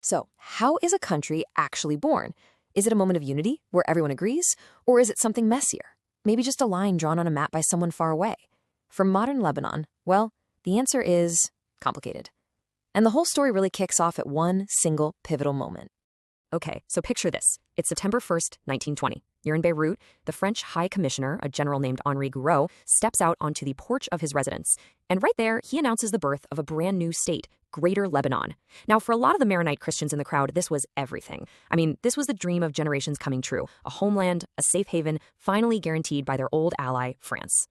So, how is a country actually born? Is it a moment of unity where everyone agrees? Or is it something messier? Maybe just a line drawn on a map by someone far away? For modern Lebanon, well, the answer is complicated. And the whole story really kicks off at one single pivotal moment. Okay, so picture this. It's September 1st, 1920. You're in Beirut. The French High Commissioner, a general named Henri Gouraud, steps out onto the porch of his residence. And right there, he announces the birth of a brand new state, Greater Lebanon. Now, for a lot of the Maronite Christians in the crowd, this was everything. I mean, this was the dream of generations coming true. A homeland, a safe haven, finally guaranteed by their old ally, France.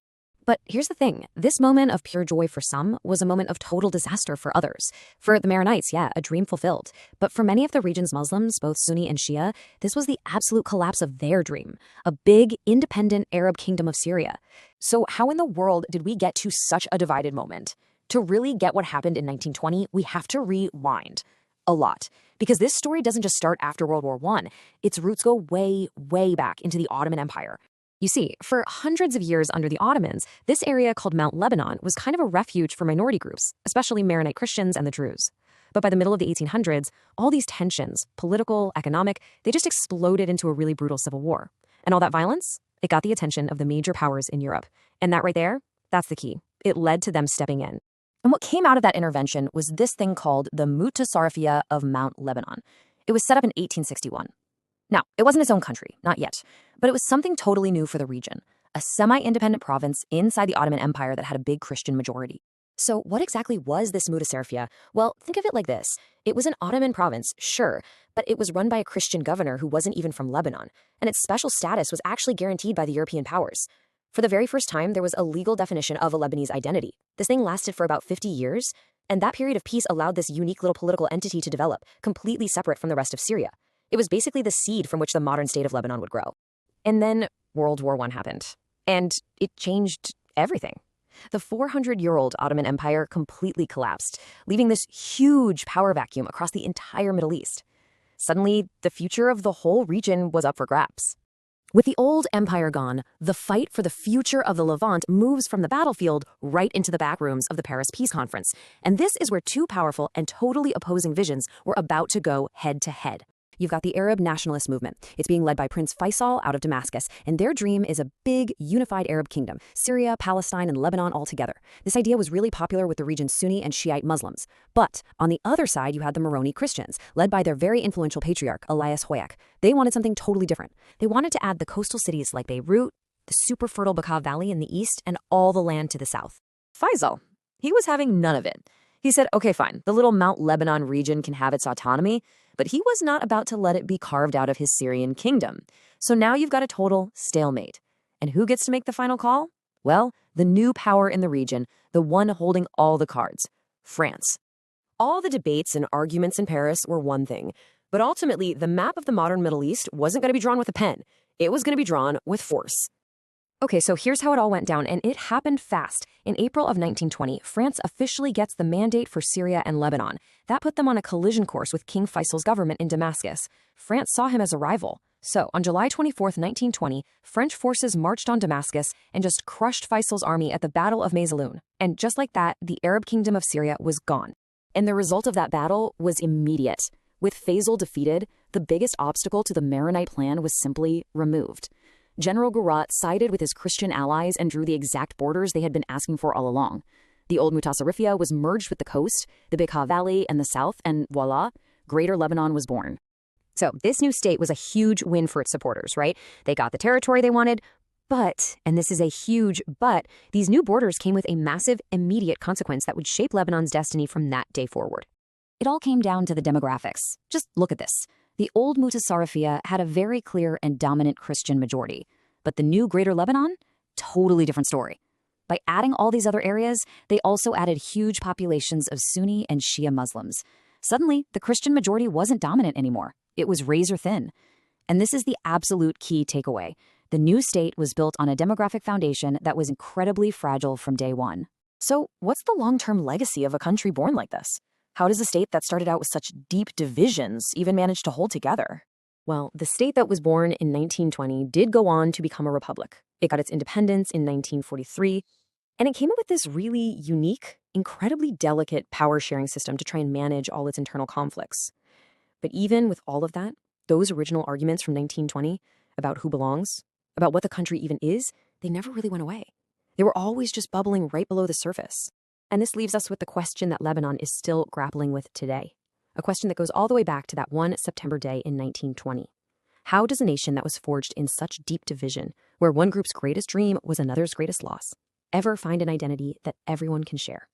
But here's the thing. This moment of pure joy for some was a moment of total disaster for others. For the Maronites, yeah, a dream fulfilled. But for many of the region's Muslims, both Sunni and Shia, this was the absolute collapse of their dream. A big, independent Arab kingdom of Syria. So how in the world did we get to such a divided moment? To really get what happened in 1920, we have to rewind a lot. Because this story doesn't just start after World War I. Its roots go way, way back into the Ottoman Empire. You see, for hundreds of years under the Ottomans, this area called Mount Lebanon was kind of a refuge for minority groups, especially Maronite Christians and the Druze. But by the middle of the 1800s, all these tensions, political, economic, they just exploded into a really brutal civil war. And all that violence, it got the attention of the major powers in Europe. And that right there, that's the key. It led to them stepping in. And what came out of that intervention was this thing called the Mutasarrifiyya of Mount Lebanon. It was set up in 1861. Now, it wasn't its own country, not yet, but it was something totally new for the region, a semi-independent province inside the Ottoman Empire that had a big Christian majority. So what exactly was this Mutasarrifiyya? Well, think of it like this. It was an Ottoman province, sure, but it was run by a Christian governor who wasn't even from Lebanon, and its special status was actually guaranteed by the European powers. For the very first time, there was a legal definition of a Lebanese identity. This thing lasted for about 50 years, and that period of peace allowed this unique little political entity to develop, completely separate from the rest of Syria. It was basically the seed from which the modern state of Lebanon would grow. And then World War I happened, and it changed everything. The 400-year-old Ottoman Empire completely collapsed, leaving this huge power vacuum across the entire Middle East. Suddenly, the future of the whole region was up for grabs. With the old empire gone, the fight for the future of the Levant moves from the battlefield right into the back rooms of the Paris Peace Conference. And this is where two powerful and totally opposing visions were about to go head-to-head. You've got the Arab nationalist movement. It's being led by Prince Faisal out of Damascus, and their dream is a big, unified Arab kingdom, Syria, Palestine, and Lebanon all together. This idea was really popular with the region's Sunni and Shiite Muslims. But on the other side, you had the Maronite Christians, led by their very influential patriarch, Elias Hoyak. They wanted something totally different. They wanted to add the coastal cities like Beirut, the super fertile Bekaa Valley in the east, and all the land to the south. Faisal, he was having none of it. He said, okay, fine, the little Mount Lebanon region can have its autonomy, but he was not about to let it be carved out of his Syrian kingdom. So now you've got a total stalemate. And who gets to make the final call? Well, the new power in the region, the one holding all the cards, France. All the debates and arguments in Paris were one thing, but ultimately the map of the modern Middle East wasn't going to be drawn with a pen. It was going to be drawn with force. Okay, so here's how it all went down, and it happened fast. In April of 1920, France officially gets the mandate for Syria and Lebanon. That put them on a collision course with King Faisal's government in Damascus. France saw him as a rival. So, on July 24th, 1920, French forces marched on Damascus and just crushed Faisal's army at the Battle of Mayzaloun. And just like that, the Arab kingdom of Syria was gone. And the result of that battle was immediate. With Faisal defeated, the biggest obstacle to the Maronite plan was simply removed. General Gouraud sided with his Christian allies and drew the exact borders they had been asking for all along. The old Mutasarrifiyya was merged with the coast, the Bekaa Valley, and the south, and voila, Greater Lebanon was born. So this new state was a huge win for its supporters, right? They got the territory they wanted, but, and this is a huge but, these new borders came with a massive, immediate consequence that would shape Lebanon's destiny from that day forward. It all came down to the demographics. Just look at this. The old Mutasarrifiyya had a very clear and dominant Christian majority, but the new Greater Lebanon, totally different story. By adding all these other areas, they also added huge populations of Sunni and Shia Muslims. Suddenly, the Christian majority wasn't dominant anymore. It was razor thin. And this is the absolute key takeaway. The new state was built on a demographic foundation that was incredibly fragile from day one. So, what's the long-term legacy of a country born like this? How does a state that started out with such deep divisions even manage to hold together? Well, the state that was born in 1920 did go on to become a republic. It got its independence in 1943, and it came up with this really unique, incredibly delicate power-sharing system to try and manage all its internal conflicts. But even with all of that, those original arguments from 1920 about who belongs, about what the country even is, they never really went away. They were always just bubbling right below the surface. And this leaves us with the question that Lebanon is still grappling with today. A question that goes all the way back to that one September day in 1920. How does a nation that was forged in such deep division, where one group's greatest dream was another's greatest loss, ever find an identity that everyone can share?